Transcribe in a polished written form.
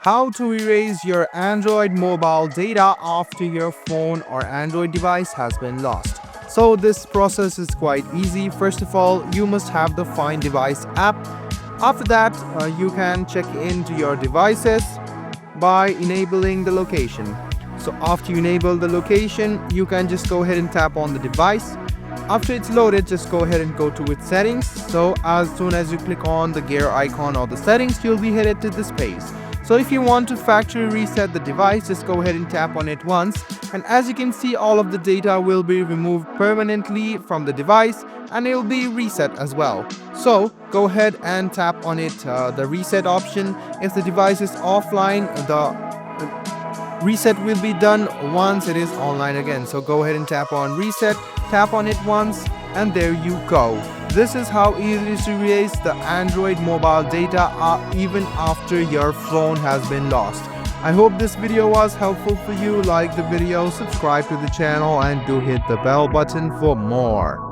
How to erase your Android mobile data after your phone or Android device has been lost. So this process is quite easy. First of all, you must have the Find Device app. After that, you can check into your devices by enabling the location. So after you enable the location, you can just go ahead and tap on the device. After it's loaded, just go ahead and go to its settings. So as soon as you click on the gear icon or the settings, you'll be headed to this page. So if you want to factory reset the device, just go ahead and tap on it once. And as you can see, all of the data will be removed permanently from the device and it will be reset as well. So go ahead and tap on it, the reset option. If the device is offline, the reset will be done once it is online again. So go ahead and tap on reset, tap on it once, and there you go. This is how easy it is to erase the Android mobile data even after your phone has been lost. I hope this video was helpful for you. Like the video, subscribe to the channel, and do hit the bell button for more.